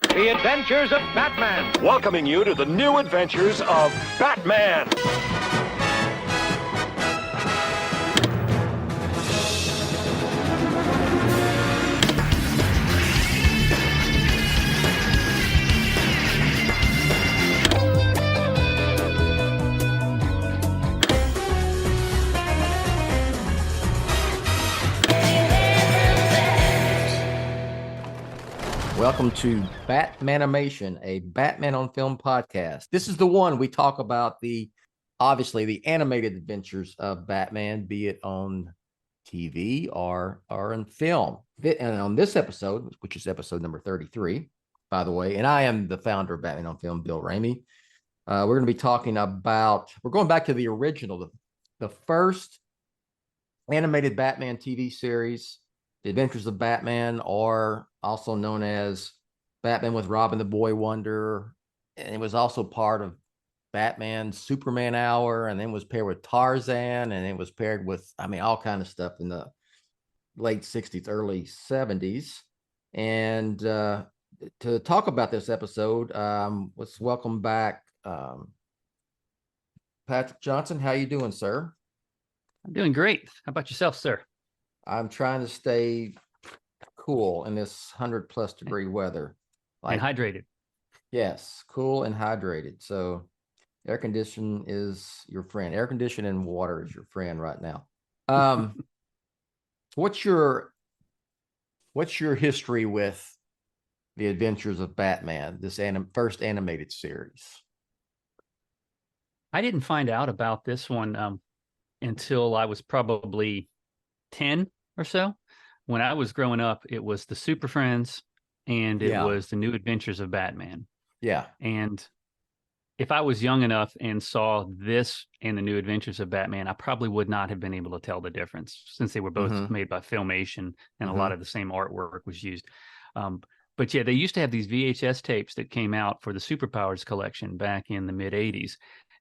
The Adventures of Batman. Welcoming you to the new adventures of Batman. Welcome to Batmanimation, a Batman on Film podcast. This is the one we talk about obviously the animated adventures of Batman, be it on TV or in film. And on this episode, which is episode number 33, by the way, and I am the founder of Batman on Film, Bill Ramey. We're going to be talking about, we're going back to the original, the first animated Batman TV series, The Adventures of Batman, or also known as Batman with Robin the Boy Wonder. And it was also part of Batman's Superman Hour, and then was paired with Tarzan, and it was paired with, all kind of stuff in the late 60s, early 70s. And to talk about this episode, let's welcome back Patrick Johnson. How you doing, sir? I'm doing great. How about yourself, sir? I'm trying to stay cool in this 100+ degree weather. And hydrated. Yes, cool and hydrated. So air condition is your friend. Air condition and water is your friend right now. What's your history with The Adventures of Batman, this first animated series? I didn't find out about this one until I was probably 10 or so. When I was growing up, it was the Super Friends and it was the New Adventures of Batman. Yeah. And if I was young enough and saw this and the New Adventures of Batman, I probably would not have been able to tell the difference, since they were both made by Filmation and a lot of the same artwork was used. But yeah, they used to have these VHS tapes that came out for the Superpowers collection back in the mid 80s.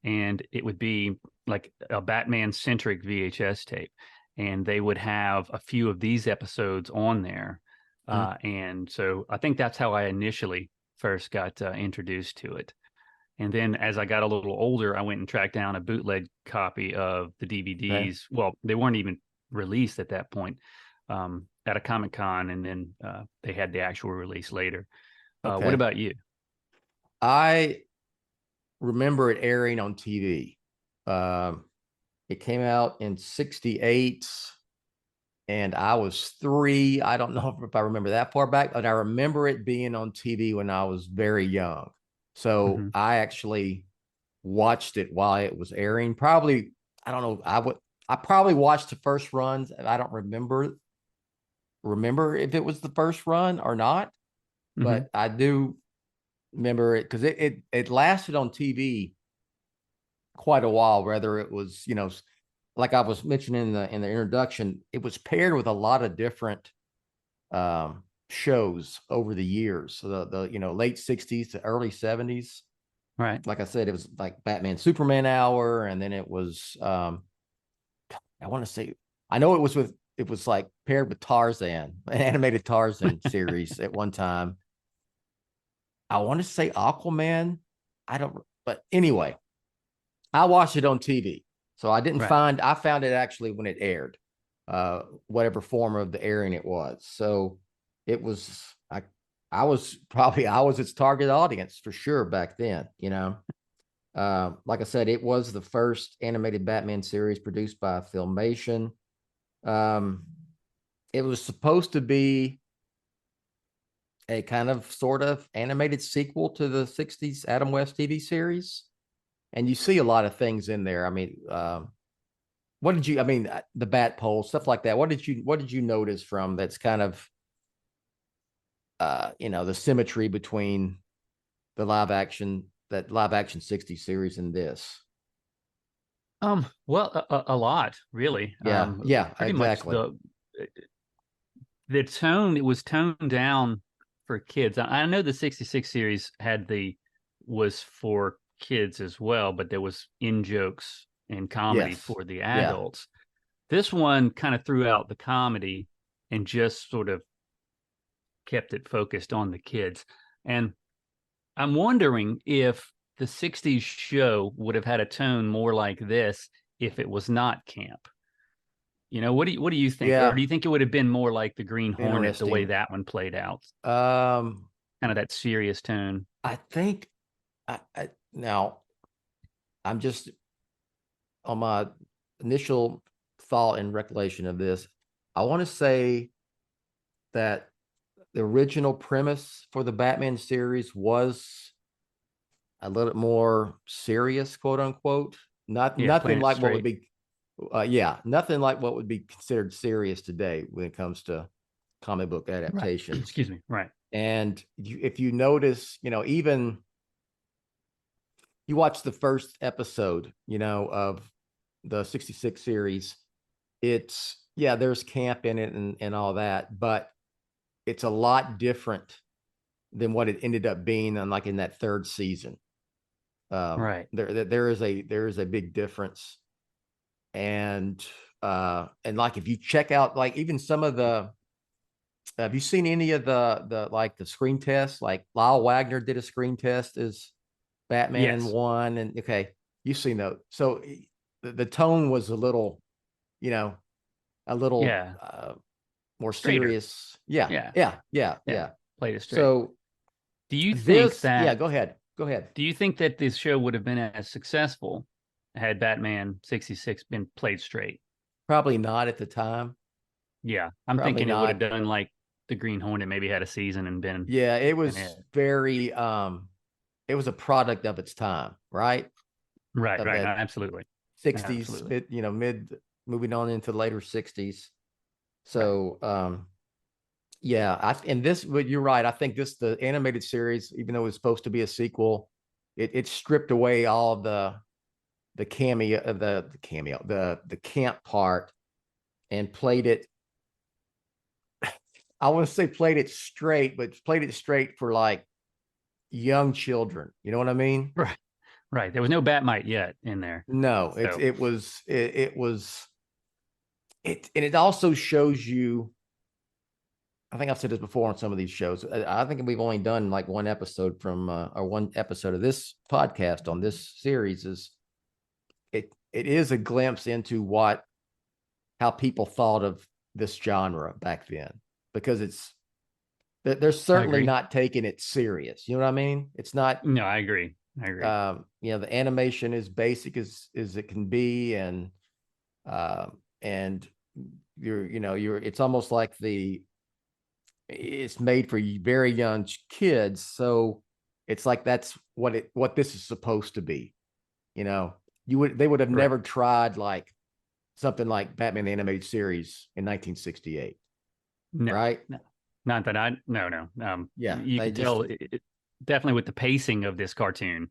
And it would be like a Batman centric VHS tape. And they would have a few of these episodes on there. And so I think that's how I initially first got introduced to it. And then as I got a little older, I went and tracked down a bootleg copy of the DVDs. Okay. Well, they weren't even released at that point, at a Comic-Con, and then they had the actual release later. Okay. What about you? I remember it airing on TV. It came out in 68 and I was 3. I don't know if I remember that far back, but I remember it being on TV when I was very young. So I actually watched it while it was airing. Probably, I don't know. I probably watched the first runs, and I don't remember if it was the first run or not, but I do remember it because it lasted on TV quite a while. Whether it was, like I was mentioning in the introduction, it was paired with a lot of different shows over the years. So the late 60s to early 70s. Right. Like I said, it was like Batman Superman Hour, and then it was I want to say, I know it was like paired with Tarzan, an animated Tarzan series at one time. I want to say Aquaman. But anyway, I watched it on TV. So I didn't I found it actually when it aired, whatever form of the airing it was. So it was, I was its target audience for sure back then, like I said, it was the first animated Batman series produced by Filmation. It was supposed to be a kind of sort of animated sequel to the 60s Adam West TV series. And you see a lot of things in there. What did you, the bat pole, stuff like that. What did you notice from that's kind of, the symmetry between the live action 60s series and this? Well, a lot, really. Yeah, pretty exactly. Much the tone, it was toned down for kids. I know the 66 series was for kids as well, but there was in jokes and comedy for the adults. This one kind of threw out the comedy and just sort of kept it focused on the kids. And I'm wondering if the 60s show would have had a tone more like this if it was not camp. What do you think? Yeah. Or do you think it would have been more like the Green Hornet, the way Interesting. that one played out? Um, Kind of that serious tone. I think now I'm just on my initial thought and recollection of this. I want to say that the original premise for the Batman series was a little more serious, quote unquote. Yeah, Nothing playing it like what would straight. be, nothing like what would be considered serious today when it comes to comic book Right. adaptations. Excuse me. Right. And if you notice, even you watch the first episode, of the 66 series, there's camp in it and all that, but it's a lot different than what it ended up being in that third season. Right. There is a big difference. And like if you check out like even some of the have you seen any of the screen tests? Like Lyle Wagner did a screen test as Batman in Yes. one, and okay, you've seen those. So the tone was a little, a little Yeah. more Straighter. serious. Yeah, Yeah. yeah. Played it straight. So Do you think that go ahead. do you think that this show would have been as successful had Batman 66 been played straight? Probably not at the time. Yeah. I'm Probably thinking it would have not. done like the Green Hornet, maybe had a season and been Yeah, it was it. very it was a product of its time, right? Right, Of right. that Absolutely. 60s, Absolutely. mid moving on into later 60s. Right. So yeah, but you're right. I think the animated series, even though it was supposed to be a sequel, it stripped away all of the cameo, the camp part, and played it. I want to say played it straight, but played it straight for like young children. You know what I mean? Right. Right. There was no Batmite yet in there. No, So and it also shows you. I think I've said this before on some of these shows. I think we've only done like one episode or one episode of this podcast on this series. It is a glimpse into how people thought of this genre back then, because they're certainly not taking it serious. You know what I mean? It's not. No, I agree. The animation is basic as it can be, and it's almost like it's made for very young kids, so it's like that's what this is supposed to be. They would have never tried like something like Batman the Animated Series in 1968. No, right? No, not that no. Yeah, You can tell definitely with the pacing of this cartoon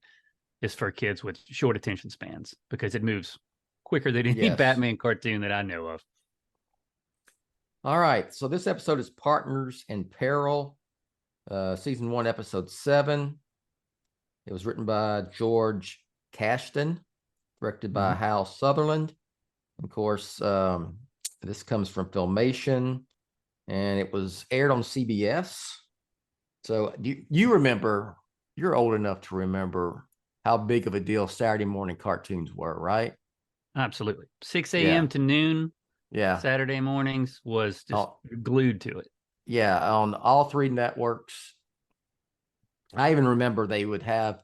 is for kids with short attention spans because it moves quicker than any Batman cartoon that I know of. All right, so this episode is Partners in Peril, season 1, episode 7. It was written by George Cashton, directed by Hal Sutherland. Of course, this comes from Filmation, and it was aired on CBS. So you remember, you're old enough to remember how big of a deal Saturday morning cartoons were, right? Absolutely. 6 a.m. to noon. Yeah. Saturday mornings was just glued to it. Yeah. On all 3 networks. I even remember they would have,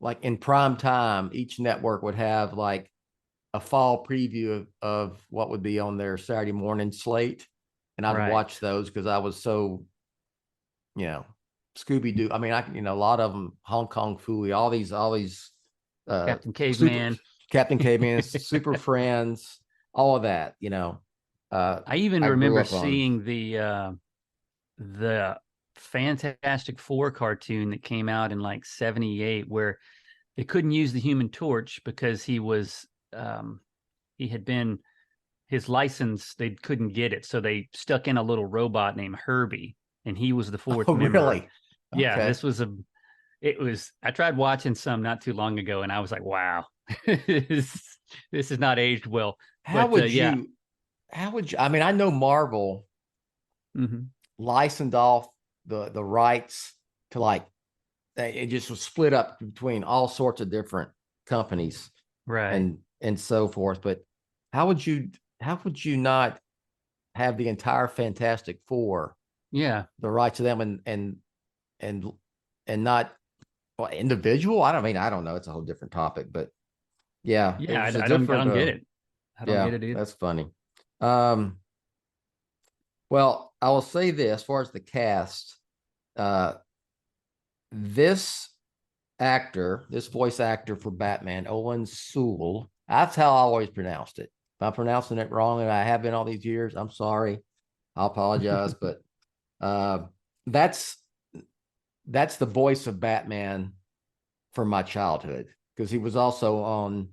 like in prime time, each network would have like a fall preview of what would be on their Saturday morning slate. And I'd watch those because I was so, Scooby-Doo. I mean, a lot of them, Hong Kong Phooey, all these Captain Caveman, Super Friends, all of that, I even remember seeing the Fantastic Four cartoon that came out in like 78 where they couldn't use the Human Torch because he had been his license, they couldn't get it. So they stuck in a little robot named Herbie and he was the 4th member. Really? Yeah, okay. I tried watching some not too long ago and I was like, wow, this is not aged well. How would you, I mean, I know Marvel licensed off the rights to like it just was split up between all sorts of different companies, Right. and so forth. But how would you not have the entire Fantastic Four, Yeah. the rights to them, and not, well, individual? I don't know. It's a whole different topic, but yeah, it Yeah. was a I don't different. get it. I don't Yeah, get it either. that's funny. Um, well, I will say this: as far as the cast, uh, this this voice actor for Batman, Owen Sewell, that's how I always pronounced it. If I'm pronouncing it wrong, and I have been all these years, I'm sorry. I apologize, but uh, that's the voice of Batman from my childhood, because he was also on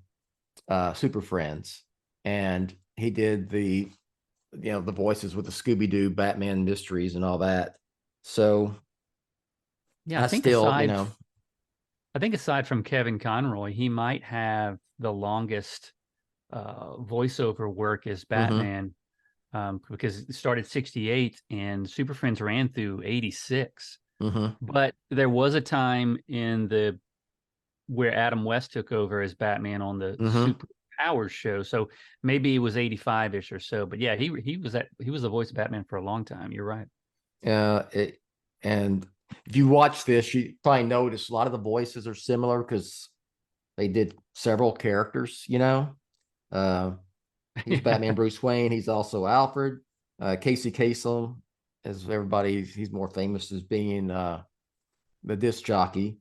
Super Friends, and he did the voices with the Scooby-Doo Batman mysteries and all that. So Yeah. I still, I think aside from Kevin Conroy, he might have the longest voiceover work as mhm, Batman, because it started 68 and Super Friends ran through 86. mhm, But there was a time in the where Adam West took over as Batman on the mhm. Super Powers show. So maybe it was 85-ish or so. But yeah, he was the voice of Batman for a long time. You're right. And if you watch this, you probably notice a lot of the voices are similar because they did several characters. Uh, he's Batman Bruce Wayne. He's also Alfred. Casey Kasem, as everybody, he's more famous as being the disc jockey.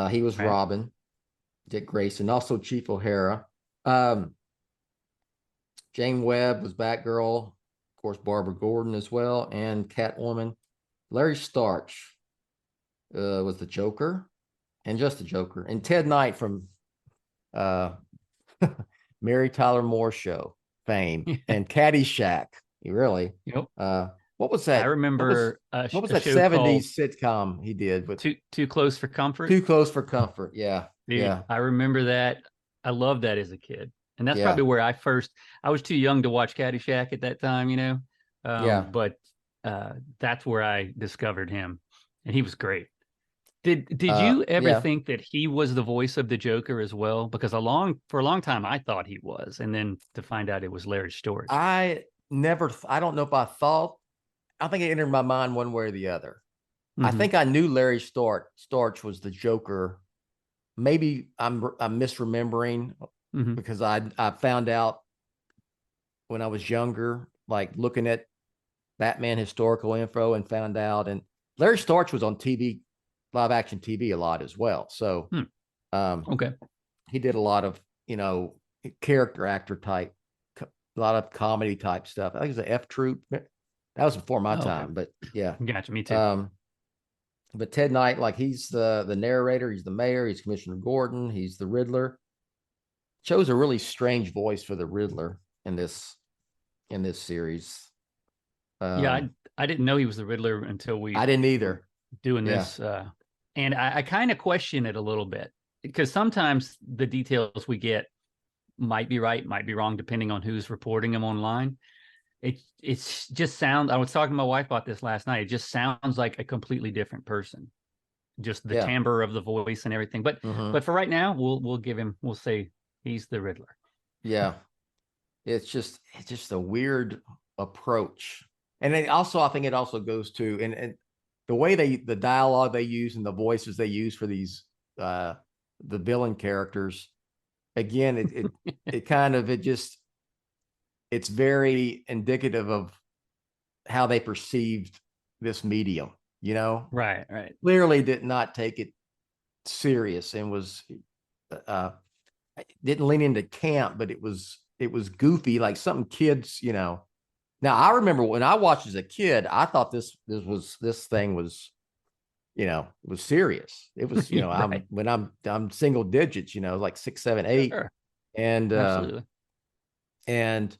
He was Right. Robin, Dick Grayson, also Chief O'Hara. Um, Jane Webb was Batgirl, of course, Barbara Gordon as well, and Catwoman. Larry Starch was the Joker, and just the Joker, and Ted Knight from uh, Mary Tyler Moore Show fame, and Caddyshack. You really? Yep. What was I that? remember What was a that show called '70s sitcom he did with Too Close for Comfort. Too Close for Comfort? Yeah, Dude, yeah, I remember that. I loved that as a kid. And that's yeah, probably where I was too young to watch Caddyshack at that time, yeah, but that's where I discovered him. And he was great. Did you ever yeah. think that he was the voice of the Joker as well? Because for a long time I thought he was, and then to find out it was Larry Storch. I don't know if I thought. I think it entered my mind one way or the other. I Hmm. think I knew Larry Storch was the Joker. Maybe I'm misremembering, Hmm. because I found out when I was younger, like looking at Batman historical info, and found out. And Larry Storch was on TV, live action TV a lot as well. So Hmm. um, Okay. he did a lot of, character actor type, a lot of comedy type stuff. I think it was the F Troop. That was before my Oh, okay. time, but yeah. Gotcha. Me too. Um, but Ted Knight, like, he's the narrator, he's the mayor, he's Commissioner Gordon, he's the Riddler. Chose a really strange voice for the Riddler in this series. Yeah, Um, I didn't know he was the Riddler until we I didn't were either. doing Yeah, this. And I kind of question it a little bit because sometimes the details we get might be right, might be wrong, depending on who's reporting them online. It's just sounds. I was talking to my wife about this last night. It just sounds like a completely different person. Just the yeah. timbre of the voice and everything. Hmm. But for right now, we'll say he's the Riddler. Yeah. It's just a weird approach. And I think it also goes to, and the way the dialogue they use and the voices they use for these the villain characters. Again, it kind of, it's very indicative of how they perceived this medium, Right, right. clearly did not take it serious, and was uh didn't lean into camp, but it was goofy, like something kids. Now I remember when I watched as a kid, I thought this thing was serious. It was, Right. I'm single digits, like 6, 7, 8, Sure. and Absolutely. and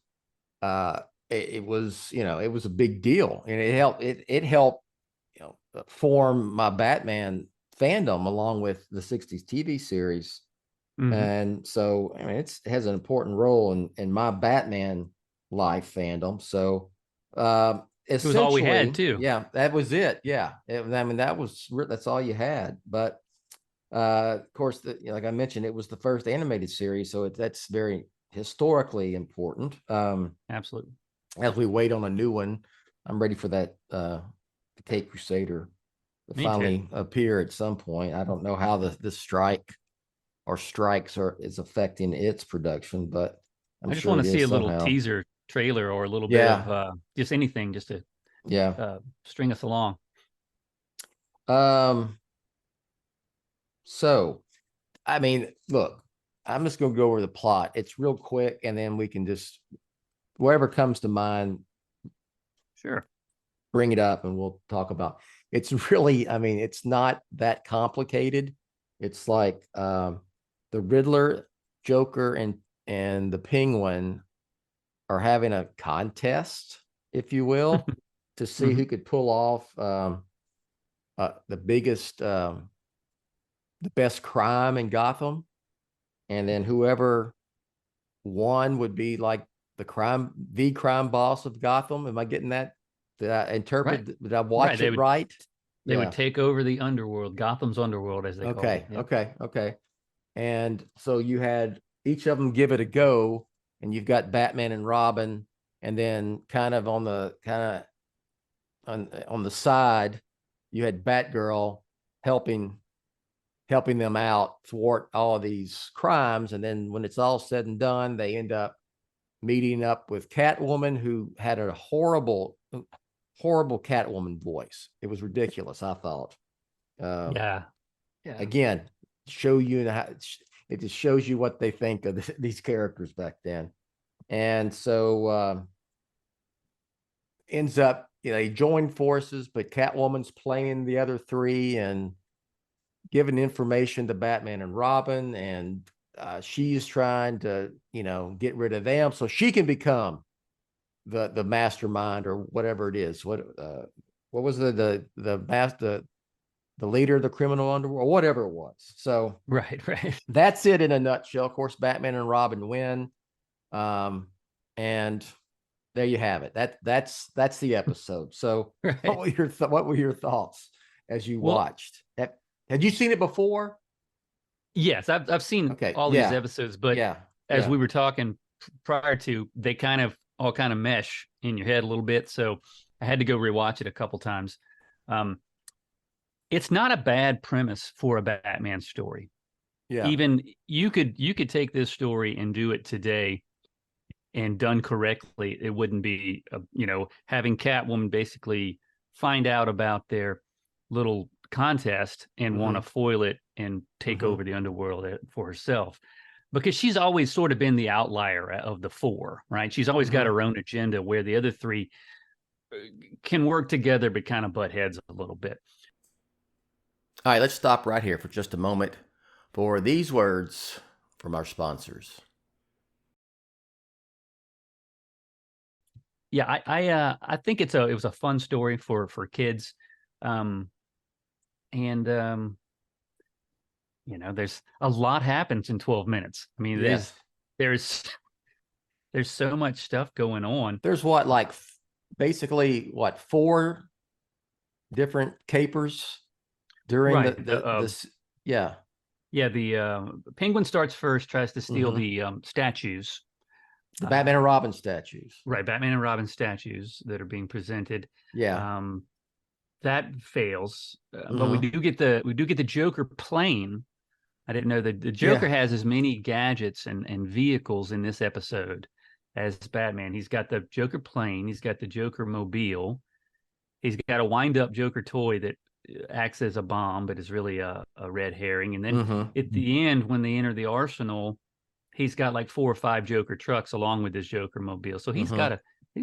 uh it was, it was a big deal, and it helped form my Batman fandom along with the '60s TV series. Hmm. And so, I mean, it has an important role in my Batman life fandom. So It was all we had essentially, too. yeah, that was it. Yeah. I mean, that's all you had. But Of course, like I mentioned, it was the first animated series, so that's very historically important. Absolutely. As we wait on a new one, I'm ready for that Cape Crusader to Me too. finally appear at some point. I don't know how the strike or strikes is affecting its production, but I'm I just sure want it to see is a little somehow. teaser trailer or a little bit Yeah, of just anything just to yeah. string us along. Um, so I mean, look, I'm just gonna go over the plot. It's real quick, and then we can just whatever comes to mind, Sure. bring it up and we'll talk about. It's really, I mean, it's not that complicated. It's like the Riddler, Joker, and the Penguin are having a contest, if you will, to see who could pull off the biggest, the best crime in Gotham, and then whoever won would be like the crime boss of Gotham. Am I getting that? Did I interpret? Right. Did I watch Right. it right? They would Yeah. take over the underworld, Gotham's underworld, as they called it. Okay. Yep. Okay. Okay. And so you had each of them give it a go, and you've got Batman and Robin, and then kind of on the side, you had Batgirl helping them out thwart all of these crimes. And then when it's all said and done, they end up meeting up with Catwoman, who had a horrible Catwoman voice. It was ridiculous, I thought. Yeah. Yeah. Again, show you how it just shows you what they think of these characters back then. And so ends up, they join forces, but Catwoman's playing the other three and giving information to Batman and Robin, and she's trying to, get rid of them so she can become the mastermind or whatever it is. What was the leader of the criminal underworld or whatever it was. So Right. that's it in a nutshell. Of course, Batman and Robin win, and there you have it. That's the episode. So Right. what were your thoughts as you Well, watched? Had you seen it before? yes, I've seen all these episodes, but as we were talking prior to, they kind of all kind of mesh in your head a little bit. So I had to go rewatch it a couple times. It's not a bad premise for a Batman story. Yeah. Even you could take this story and do it today, and done correctly, it wouldn't be having Catwoman basically find out about their little contest and want to foil it and take over the underworld for herself, because she's always sort of been the outlier of the four, right? She's always got her own agenda where the other three can work together but kind of butt heads a little bit. All right, let's stop right here for just a moment for these words from our sponsors. Yeah, I think it was a fun story for kids, and there's a lot happens in 12 minutes. I mean, there's so much stuff going on. There's basically four different capers during this. Yeah. Yeah, the Penguin starts first, tries to steal the statues. The Batman and Robin statues. Right, Batman and Robin statues that are being presented. Yeah. That fails, but we do get the Joker plane. I didn't know that the Joker has as many gadgets and vehicles in this episode as Batman. He's got the Joker plane. He's got the Joker mobile. He's got a wind-up Joker toy that acts as a bomb, but is really a red herring. And then at the end, when they enter the arsenal, he's got like 4 or 5 Joker trucks along with his Joker mobile. So he's got a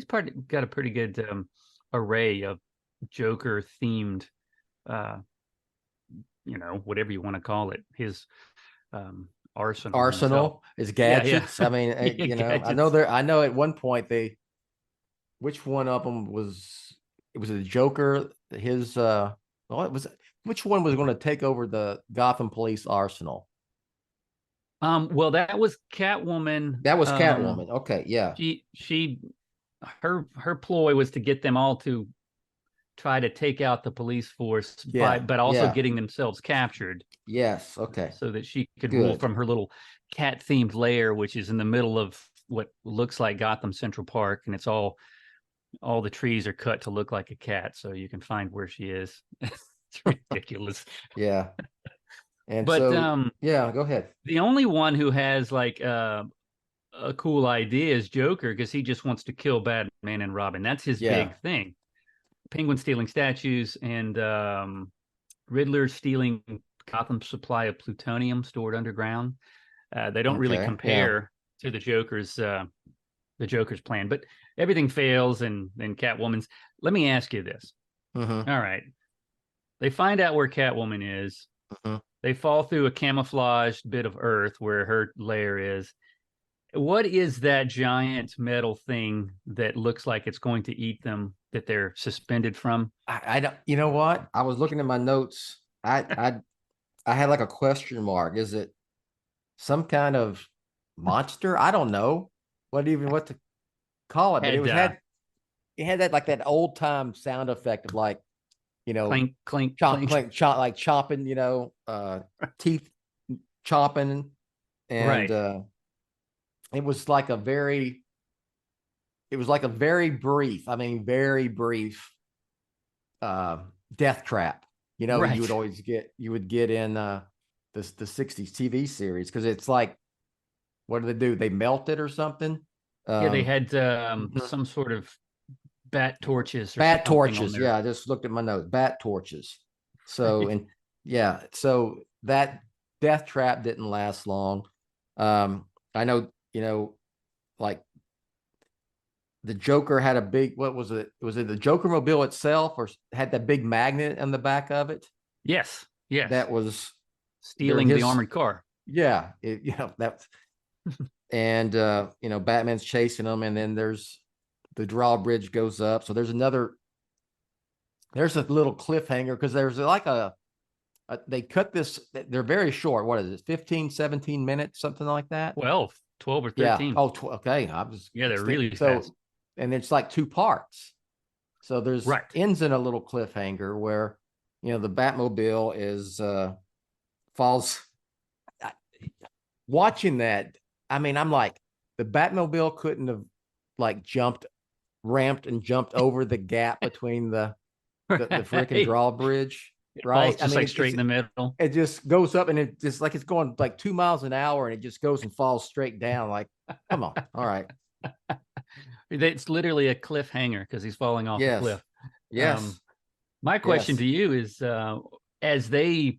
pretty good array of Joker themed, whatever you want to call it, his arsenal, his gadgets. Yeah. I mean, gadgets. I know at one point which one of them it was the Joker, which one was going to take over the Gotham Police arsenal? Well, that was Catwoman. That was Catwoman. Okay, yeah. Her ploy was to get them all to try to take out the police force Yeah, but also yeah. getting themselves captured. Yes. Okay. So that she could rule Good. from her little cat-themed lair, which is in the middle of what looks like Gotham Central Park, and it's all the trees are cut to look like a cat, so you can find where she is. It's ridiculous. Yeah. And But so, yeah, go ahead. the only one who has like a cool idea is Joker, because he just wants to kill Batman and Robin. That's his Yeah. big thing. Penguin stealing statues, and Riddler stealing Gotham's supply of plutonium stored underground. They don't really compare to the Joker's plan, but everything fails, and then Catwoman's. Let me ask you this. Mm-hmm. All right. They find out where Catwoman is. Mm-hmm. They fall through a camouflaged bit of earth where her lair is. What is that giant metal thing that looks like it's going to eat them that they're suspended from? I don't. You know what? I was looking at my notes. I had like a question mark. Is it some kind of monster? I don't know what to call it. But it had that like that old time sound effect of like, Clink, clink, chop, clink. clink, chop, like chopping, teeth chopping, and Right. it was like a very brief, very brief death trap. Right. You would get in the 60s TV series, because it's like, what do they do? They melt it or something. Yeah, they had some sort of bat torches. Bat torches. Yeah, I just looked at my notes. Bat torches. So Right. and yeah, so that death trap didn't last long. I know, like the Joker had a big, what was it? Was it the Joker mobile itself, or had that big magnet on the back of it? Yes. Yes. That was stealing the armored car. Yeah. That's and Batman's chasing them, and then there's the drawbridge goes up. So there's a little cliffhanger, because there's like they cut this, they're very short. What is it? 15, 17 minutes, something like that. 12 or 13. Yeah. Oh, okay. They're really fast. And it's like two parts. So there's Right. ends in a little cliffhanger where, the Batmobile is falls. Watching that, I'm like, the Batmobile couldn't have like ramped and jumped over the gap between the freaking drawbridge, right? Falls just straight in the middle. It just goes up, and it just like it's going like 2 miles an hour, and it just goes and falls straight down. Like, come on, all right. It's literally a cliffhanger because he's falling off a cliff. Yes. My question to you is, as they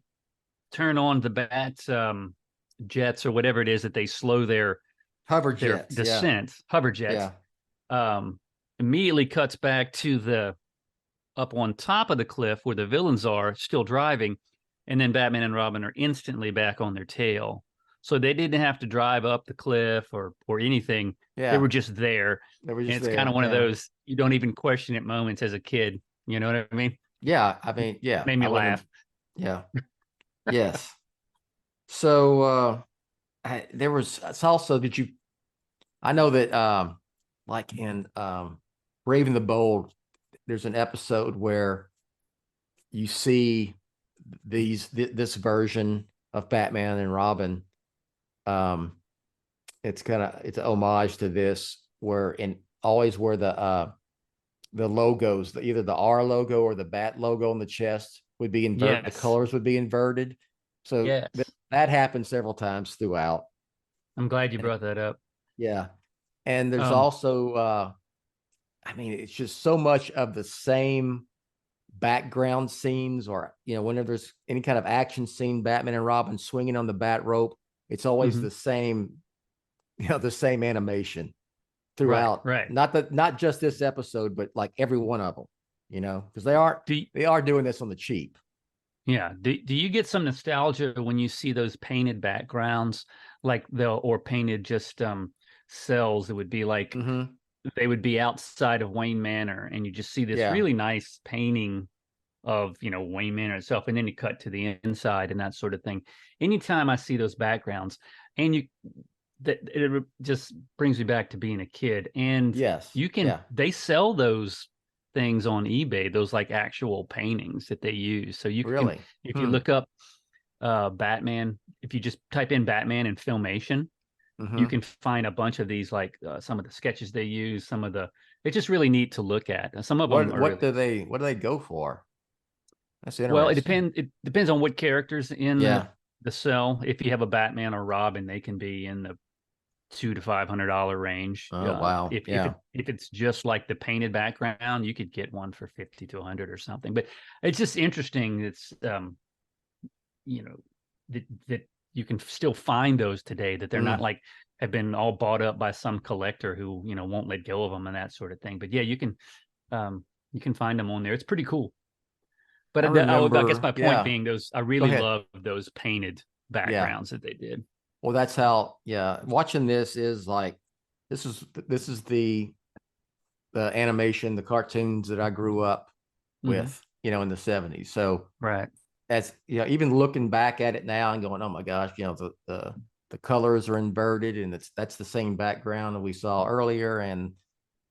turn on the bat jets or whatever it is that they slow their hover jets, descent, hover jets, immediately cuts back to up on top of the cliff where the villains are still driving, and then Batman and Robin are instantly back on their tail. So they didn't have to drive up the cliff or anything. Yeah. They were just there. It's kind of one of those you don't even question it moments as a kid. You know what I mean? Yeah. Yeah. Made me laugh. Yeah. Yes. So there was also, I know that like in Brave and the Bold, there's an episode where you see this version of Batman and Robin. It's an homage to this, where always where the logos, either the R logo or the Bat logo on the chest would be inverted. Yes. The colors would be inverted. So that happens several times throughout. I'm glad you brought that up. Yeah. And there's also, it's just so much of the same background scenes, or, whenever there's any kind of action scene, Batman and Robin swinging on the bat rope, it's always the same, the same animation throughout. Right. Not just this episode, but like every one of them, because they are doing this on the cheap. Yeah. Do you get some nostalgia when you see those painted backgrounds, like or painted just cells? It would be like they would be outside of Wayne Manor, and you just see this really nice painting of Wayne Manor itself, and then you cut to the inside and that sort of thing. Anytime I see those backgrounds, and it just brings me back to being a kid. And they sell those things on eBay, those like actual paintings that they use. So you can, Really? if you look up Batman, if you just type in Batman and Filmation, you can find a bunch of these, like some of the sketches they use, some of the, it's just really neat to look at. Some of them are What really, do they go for? That's well, interesting. it depends on what characters in Yeah. the cell. If you have a Batman or Robin, they can be in the $200 to $500 range. Oh, wow. Yeah. If it's just like the painted background, you could get one for 50 to 100 or something. But it's just interesting. It's you know, that you can still find those today, that they're not like have been all bought up by some collector who, you know, won't let go of them and that sort of thing. But yeah, you can find them on there. It's pretty cool. But I guess my point being, those, I really love those painted backgrounds that they did. Well, that's how, watching this is like, this is the animation, the cartoons that I grew up with, you know, in the 70s. So right. As you know, even looking back at it now and going, oh my gosh, you know, the colors are inverted, and that's the same background that we saw earlier, and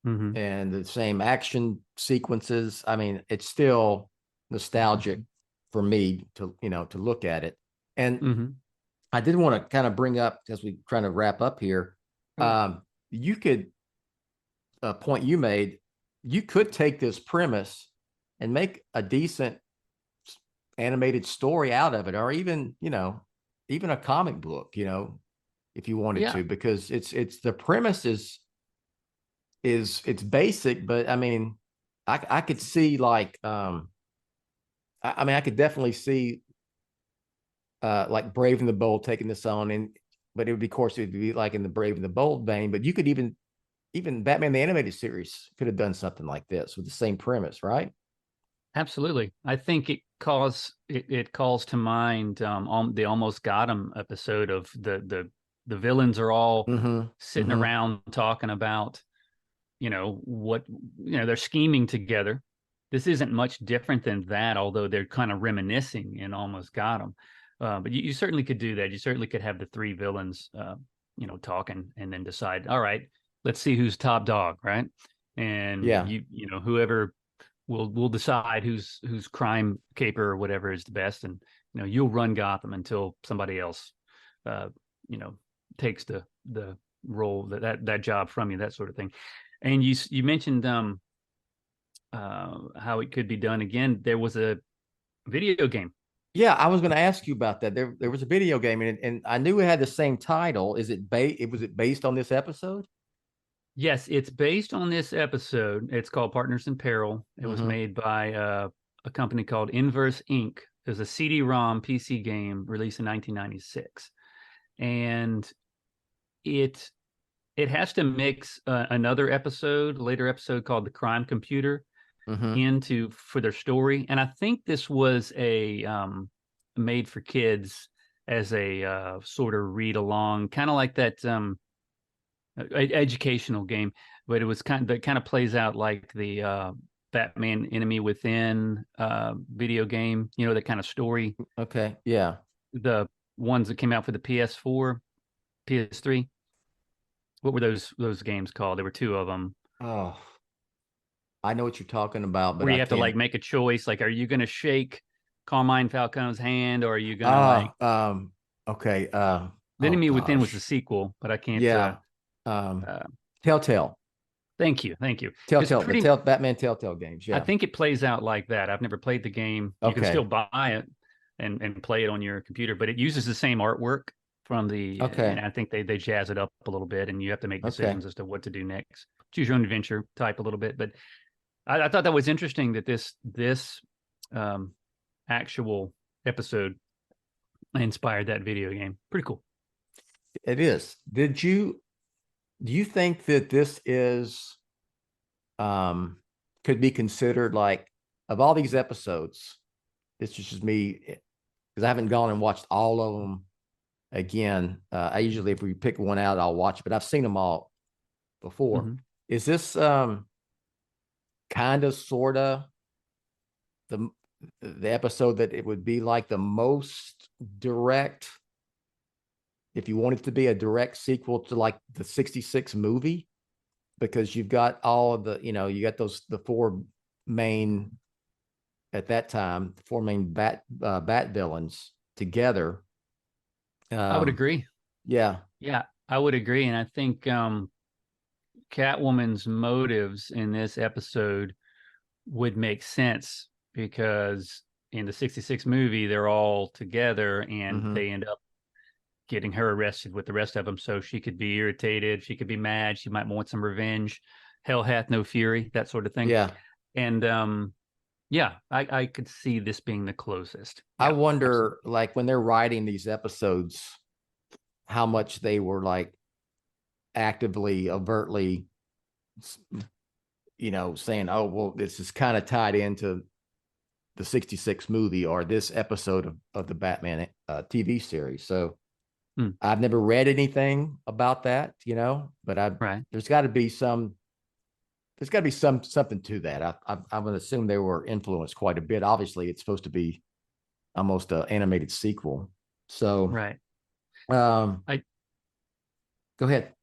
the same action sequences. I mean, it's still nostalgic for me to, you know, to look at it. And I did want to kind of bring up, as we trying to wrap up here, you could, a point you made, you could take this premise and make a decent animated story out of it, or even, you know, even a comic book, you know, if you wanted to, because it's the premise is it's basic, but I mean, I could see like, I mean, I could definitely see like Brave and the Bold taking this on, and but it would be, of course, it would be like in the Brave and the Bold vein, but you could even Batman the Animated Series could have done something like this with the same premise, right? Absolutely. I think it calls to mind the Almost Got 'Em episode of the villains are all sitting around talking about, you know, what, you know, they're scheming together. This isn't much different than that, although they're kind of reminiscing in Almost Got 'Em. But you certainly could do that. You certainly could have the three villains, you know, talking, and then decide, all right, let's see who's top dog, right? And you know, whoever we'll decide whose crime caper or whatever is the best, and you know, you'll run Gotham until somebody else you know, takes the role, that job from you, that sort of thing. And you mentioned how it could be done again. There was a video game. Yeah, I was going to ask you about that. There was a video game, and I knew it had the same title. Was it based on this episode? Yes, it's based on this episode. It's called Partners in Peril. It was made by a company called Inverse Inc. It was a CD-ROM PC game released in 1996, and it has to mix another later episode called The Crime Computer into for their story. And I think this was a made for kids as a sort of read along, kind of like that educational game, but it was kind of plays out like the Batman Enemy Within video game, you know, that kind of story. Okay, yeah. The ones that came out for the PS4, PS3. What were those games called? There were two of them. Oh, I know what you're talking about, but where you have to like make a choice, like, are you going to shake Carmine Falcone's hand, or are you going to like okay. The Enemy Within was the sequel, but I can't Telltale. Thank you. Telltale, the Batman Telltale games. Yeah. I think it plays out like that. I've never played the game. You can still buy it and play it on your computer, but it uses the same artwork from the and I think they jazz it up a little bit, and you have to make decisions as to what to do next. Choose your own adventure type a little bit. But I thought that was interesting that this actual episode inspired that video game. Pretty cool. It is. Do you think that this is could be considered, like, of all these episodes, this is just me, because I haven't gone and watched all of them again. I usually, if we pick one out, I'll watch it, but I've seen them all before. Is this kind of sort of the episode that it would be like the most direct, if you want it to be a direct sequel to like the 66 movie, because you've got all of the, you know, you got the four main at that time, the four main bat villains together. I would agree. Yeah. Yeah, I would agree. And I think Catwoman's motives in this episode would make sense because in the 66 movie, they're all together and they end up getting her arrested with the rest of them. So she could be irritated. She could be mad. She might want some revenge. Hell hath no fury, that sort of thing. Yeah. And yeah, I could see this being the closest. I Yeah, wonder, absolutely. like, when they're writing these episodes, how much they were like actively, overtly, saying, oh, well, this is kind of tied into the 66 movie or this episode of the Batman TV series. So I've never read anything about that, but there's got to be something to that. I would assume they were influenced quite a bit. Obviously, it's supposed to be almost an animated sequel. So, Right. Go ahead.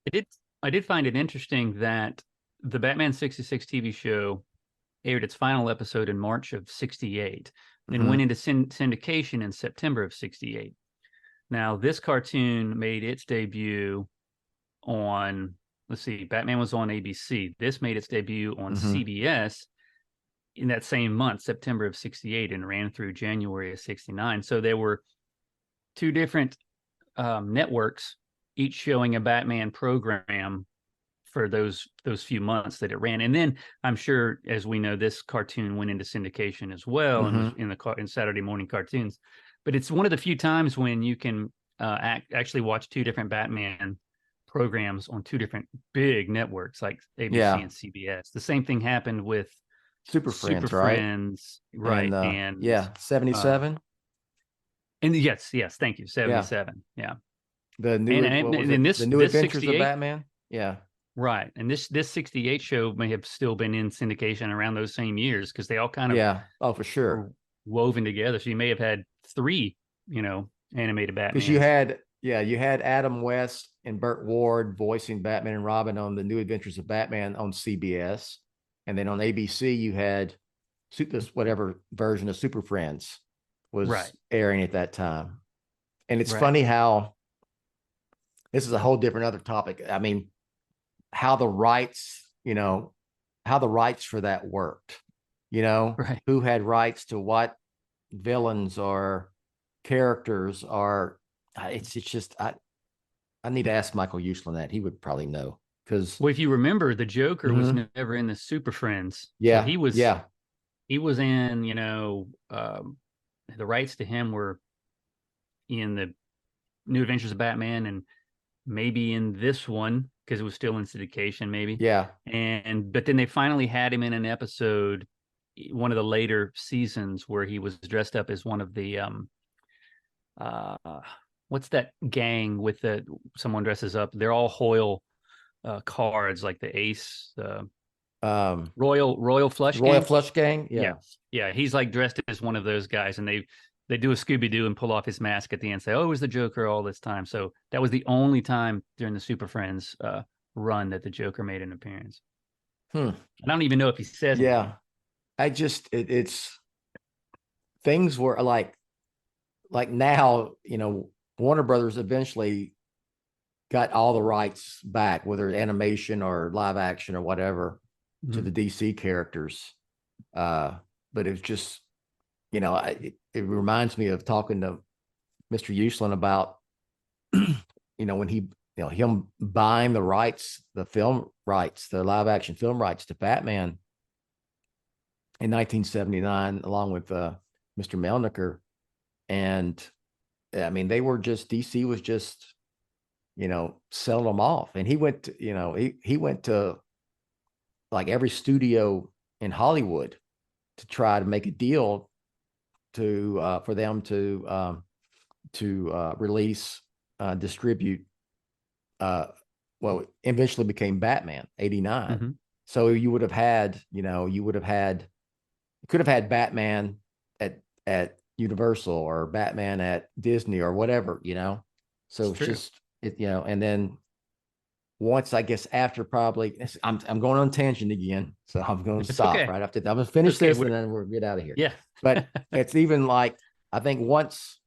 I did find it interesting that the Batman 66 TV show aired its final episode in March of 68 and went into syndication in September of 68. Now, this cartoon made its debut on, let's see, Batman was on ABC. This made its debut on CBS in that same month, September of 68, and ran through January of 69. So there were two different networks, each showing a Batman program for those few months that it ran. And then I'm sure, as we know, this cartoon went into syndication as well and was in Saturday morning cartoons. But it's one of the few times when you can actually watch two different Batman programs on two different big networks like ABC and CBS. The same thing happened with Super Friends, right? Right. And 77. And yes, thank you. 77. Yeah. The new the New Adventures of Batman. Yeah. Right. And this 68 show may have still been in syndication around those same years because they all kind of for sure woven together. So you may have had three, animated Batman. Because you had Adam West and Burt Ward voicing Batman and Robin on the New Adventures of Batman on CBS. And then on ABC, you had whatever version of Super Friends was airing at that time. And it's funny how this is a whole different other topic. I mean, how the rights for that worked, who had rights to what villains or characters are. It's just, I need to ask Michael Uslan that. He would probably know. Because, well, if you remember, the Joker was never in the Super Friends. Yeah. So he was in, the rights to him were in the New Adventures of Batman and maybe in this one because it was still in syndication, maybe. Yeah. But then they finally had him in an episode, one of the later seasons, where he was dressed up as one of the what's that gang with someone dresses up? They're all Hoyle cards, like the Ace, Royal Flush Gang. Yeah. He's like dressed as one of those guys, and they do a Scooby-Doo and pull off his mask at the end and say, oh, it was the Joker all this time. So that was the only time during the Super Friends run that the Joker made an appearance. I don't even know if he says anything. I just, it's things were like now, Warner Brothers eventually got all the rights back, whether animation or live action or whatever, to the DC characters. But it's just, it reminds me of talking to Mr. Uslan about, when he, him buying the rights, the live action film rights to Batman in 1979, along with Mr. Melniker. And I mean, they were just, DC was just, selling them off. And he went to, he went to like every studio in Hollywood to try to make a deal for them to release, distribute, eventually became Batman 89. So you would have had, could have had Batman at Universal or Batman at Disney or whatever, so it's just, and then once, I guess, after probably, I'm going on tangent again, so I'm going to It's stop okay. right after that. I'm going to finish Okay, this and then we'll get out of here. Yeah. But it's even like, I think once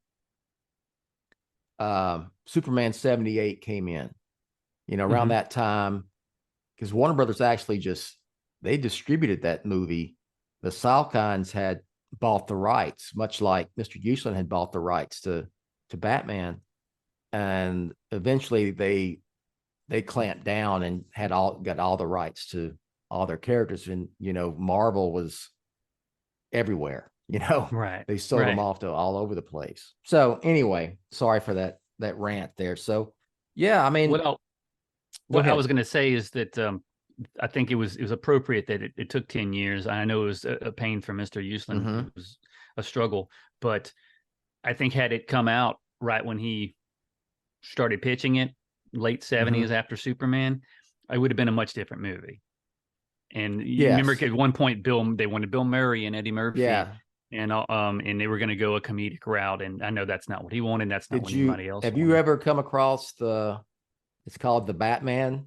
Superman 78 came in, around that time, because Warner Brothers actually they distributed that movie. The Salkinds had bought the rights, much like Mr. Uslan had bought the rights to Batman. And eventually they clamped down and got all the rights to all their characters. And, Marvel was everywhere, Right. they sold them off to all over the place. So anyway, sorry for that rant there. So yeah, I mean, what I was going to say is that I think it was appropriate that it took 10 years. I know it was a pain for Mr. Uslan. It was a struggle, but I think had it come out right when he started pitching it, late 70s after Superman, it would have been a much different movie. And you remember at one point, they wanted Bill Murray and Eddie Murphy. Yeah. And they were going to go a comedic route. And I know that's not what he wanted. That's not what anybody else Have wanted. you ever come across it's called the Batman?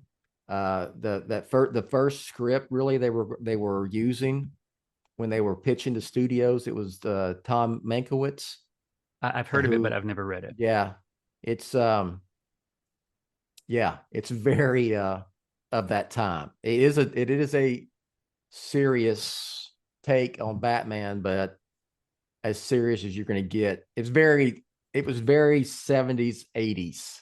The first script really they were using when they were pitching to studios. It was Tom Mankiewicz. I've heard of it, but I've never read it. Yeah. It's it's very of that time. It is a serious take on Batman, but as serious as you're going to get. It was very 70s, 80s,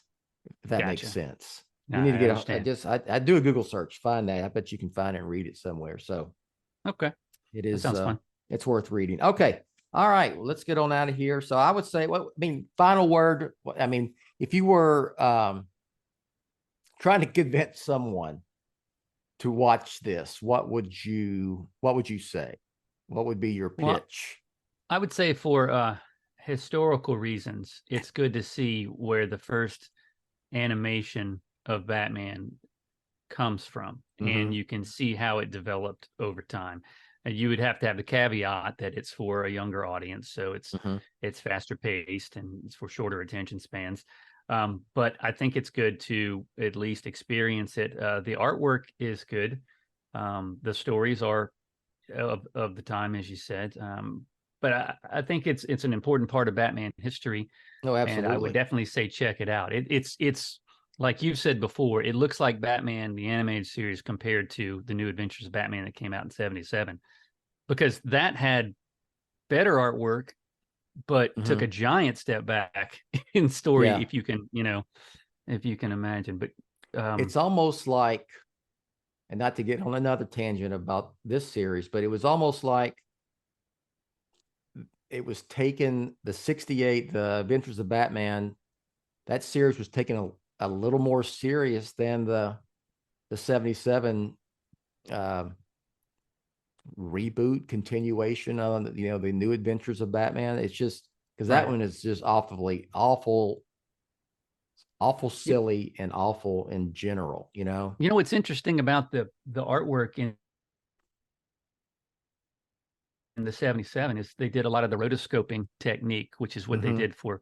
if that makes sense. You need to get I do a Google search, find that. I bet you can find it and read it somewhere. So okay. It is sounds fun. It's worth reading. Okay. All right. Well, let's get on out of here. So I would say, final word. I mean, if you were trying to convince someone to watch this, what would you say? What would be your pitch? Well, I would say for historical reasons, it's good to see where the first animation of Batman comes from, and you can see how it developed over time. And you would have to have the caveat that it's for a younger audience, so it's faster paced and it's for shorter attention spans. But I think it's good to at least experience it. The artwork is good. The stories are of the time, as you said. But I think it's an important part of Batman history. No, absolutely. And I would definitely say check it out. It's like you've said before, it looks like Batman, the animated series, compared to the New Adventures of Batman that came out in 77, because that had better artwork, but took a giant step back in story. If you can, if you can imagine, but it's almost like, and not to get on another tangent about this series, but it was almost like it was taken, the 68, the Adventures of Batman, that series was taken a little more serious than the 77 reboot continuation on the New Adventures of Batman. It's just because that one is just awful silly and awful in general. What's interesting about the artwork in the 77 is they did a lot of the rotoscoping technique, which is what they did for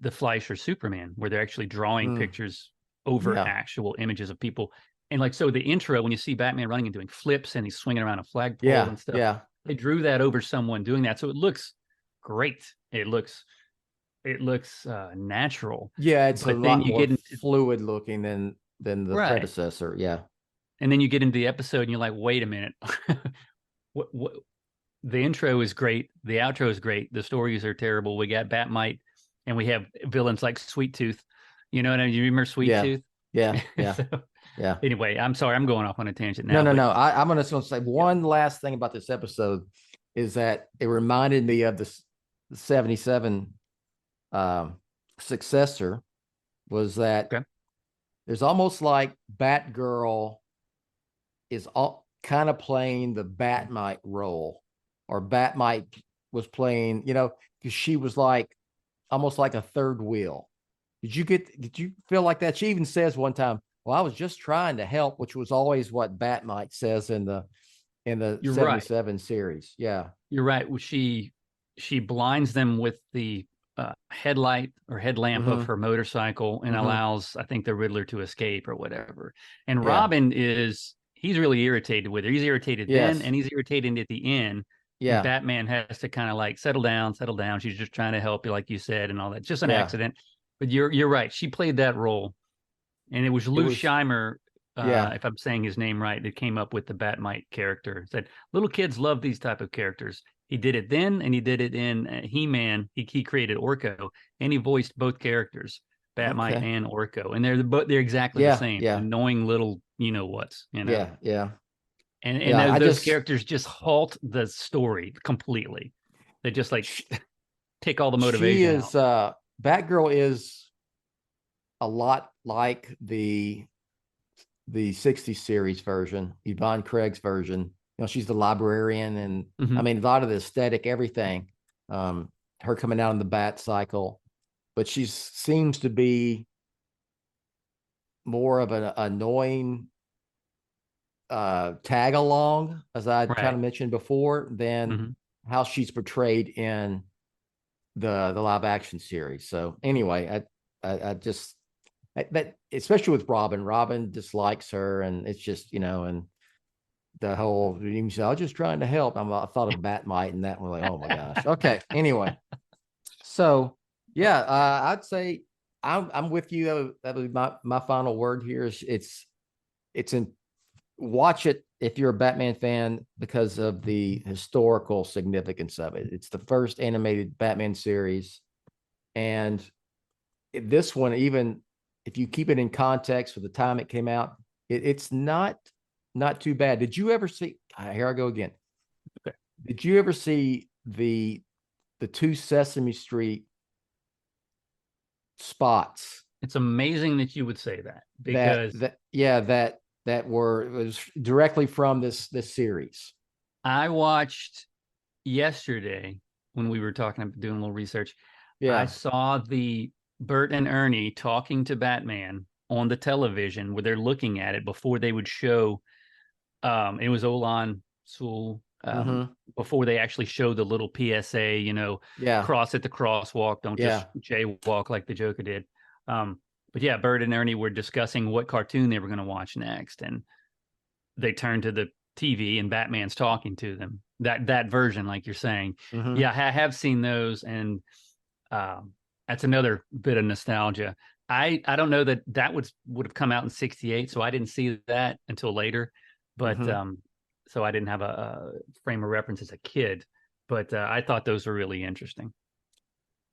the Fleischer Superman, where they're actually drawing pictures over actual images of people. And so the intro, when you see Batman running and doing flips and he's swinging around a flagpole and stuff, they drew that over someone doing that. So it looks great. It looks natural. Yeah, it's a lot more fluid looking than the predecessor. Yeah. And then you get into the episode and you're like, wait a minute. what the intro is great, the outro is great, the stories are terrible. We got Batmite, and we have villains like Sweet Tooth. You know what I mean? You remember Sweet Tooth? Yeah. Yeah. Anyway, I'm sorry, I'm going off on a tangent now. No. I'm going to say one last thing about this episode is that it reminded me of the 77 successor. Was that there's almost like Batgirl is kind of playing the Batmite role, or Batmite was playing, because she was like almost like a third wheel. Did you feel like that? She even says one time, well, I was just trying to help, which was always what Batmite says in the 77 series. Yeah. You're right. Well, she blinds them with the headlight or headlamp of her motorcycle and Mhm. allows, I think, the Riddler to escape or whatever. And Yeah. Robin he's really irritated with her. He's irritated then, Yes. and he's irritated at the end. And Yeah. Batman has to kind of like settle down. She's just trying to help you, like you said, and all that. It's just an Yeah. accident. But you're right. She played that role, and it was Lou Scheimer, Yeah. if I'm saying his name right, that came up with the Batmite character. Said little kids love these type of characters. He did it then, and he did it in He-Man. He created Orko, and he voiced both characters, Batmite Okay. and Orko, and they're exactly Yeah, the same. yeah. Annoying little whats. Yeah. Yeah. And Yeah, those characters just halt the story completely. They just like take all the motivation. She is Batgirl is a lot like the 60s series version, Yvonne Craig's version. You know, she's the librarian, and I mean, a lot of the aesthetic, everything. Her coming out in the Bat cycle, but she seems to be more of an annoying tag along, as I kind of mentioned before, than how she's portrayed in the live action series. So anyway, I just that, especially with Robin dislikes her, and it's just, and the whole, I was just trying to help. I thought of Batmite and that, and we're like, oh my gosh. Okay. Anyway, so yeah, I'd say I'm with you. That was my final word here. Is it's in watch it if you're a Batman fan because of the historical significance of it. It's the first animated Batman series, and this one, even if you keep it in context for the time it came out, it's not too bad. Did you ever see? Here I go again. Okay. Did you ever see the two Sesame Street spots? It's amazing that you would say that, because that was directly from this series. I watched yesterday when we were doing a little research. Yeah, I saw the Bert and Ernie talking to Batman on the television, where they're looking at it before they would show. It was Olan Sul before they actually show the little PSA, cross at the crosswalk, don't just jaywalk like the Joker did. But yeah, Bert and Ernie were discussing what cartoon they were going to watch next, and they turned to the TV and Batman's talking to them. That version, like you're saying, yeah, I have seen those, and that's another bit of nostalgia. I don't know that would have come out in '68, so I didn't see that until later. But so I didn't have a frame of reference as a kid. But I thought those were really interesting.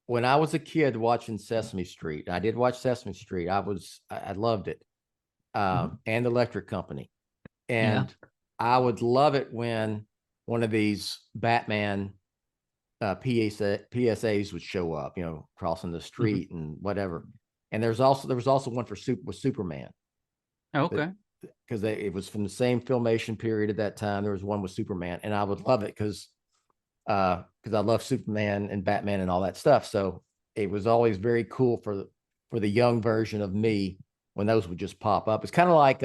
When I was a kid watching Sesame Street, I did watch Sesame Street. I loved it, and Electric Company, and I would love it when one of these Batman PSAs would show up, crossing the street and whatever. And there was also one with Superman. Okay. Because it was from the same filmation period at that time. There was one with Superman, and I would love it because I love Superman and Batman and all that stuff. So it was always very cool for the young version of me when those would just pop up. It's kind of like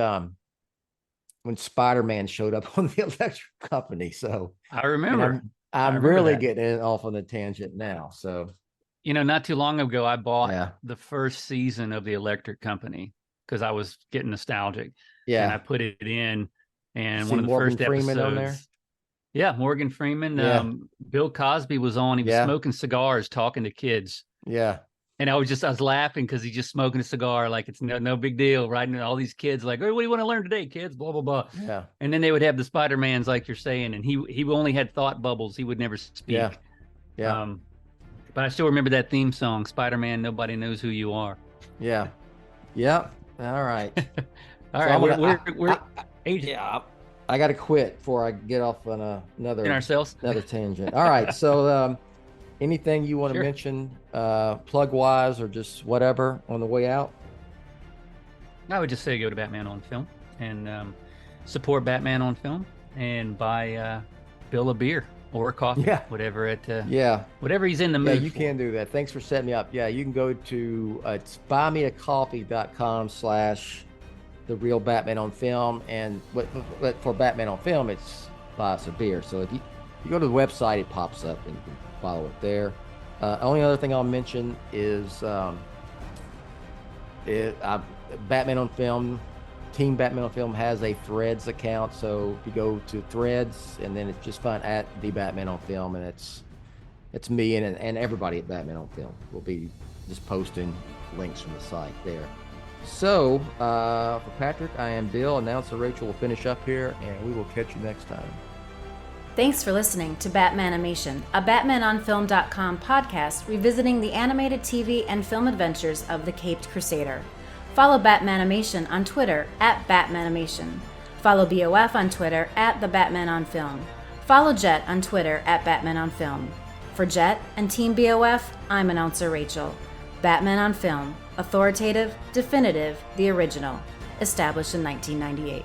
when Spider-Man showed up on the Electric Company. So I remember. I'm really getting off on the tangent now. So not too long ago, I bought the first season of the Electric Company because I was getting nostalgic. Yeah, and I put it in, and one of the Morgan first Freeman episodes on there. Yeah, Morgan Freeman. Bill Cosby was on. He was smoking cigars, talking to kids. Yeah. And I was laughing because he's just smoking a cigar like it's no big deal, right? And all these kids like, oh, what do you want to learn today, kids? Blah, blah, blah. Yeah. And then they would have the Spider-Mans, like you're saying, and he only had thought bubbles. He would never speak. Yeah. Yeah. But I still remember that theme song, Spider-Man, Nobody Knows Who You Are. Yeah. Yeah. All right. All right. We're I got to quit before I get off on another tangent. All right. So anything you want to mention plug wise or just whatever on the way out? I would just say go to Batman on Film and support Batman on Film and buy Bill a beer or a coffee, whatever whatever he's in the mood. Yeah, you can do that. Thanks for setting me up. Yeah, you can go to it's buymeacoffee.com/The Real Batman on Film, and for Batman on Film, it's buy us a beer. So if you go to the website, it pops up and you can follow it there. Only other thing I'll mention is Batman on Film, Team Batman on Film has a Threads account. So if you go to Threads, and then it's just find at the Batman on Film, and it's me and everybody at Batman on Film. We'll be just posting links from the site there. So for Patrick, I am Bill. Announcer Rachel will finish up here, and we will catch you next time. Thanks for listening to Batmanimation, a BatmanOnFilm.com podcast revisiting the animated TV and film adventures of the Caped Crusader. Follow Batmanimation on Twitter at Batmanimation. Follow BOF on Twitter at The Batman on Film. Follow Jett on Twitter at Batman on Film. For Jett and Team BOF, I'm Announcer Rachel. Batman on Film, authoritative, definitive, the original, established in 1998.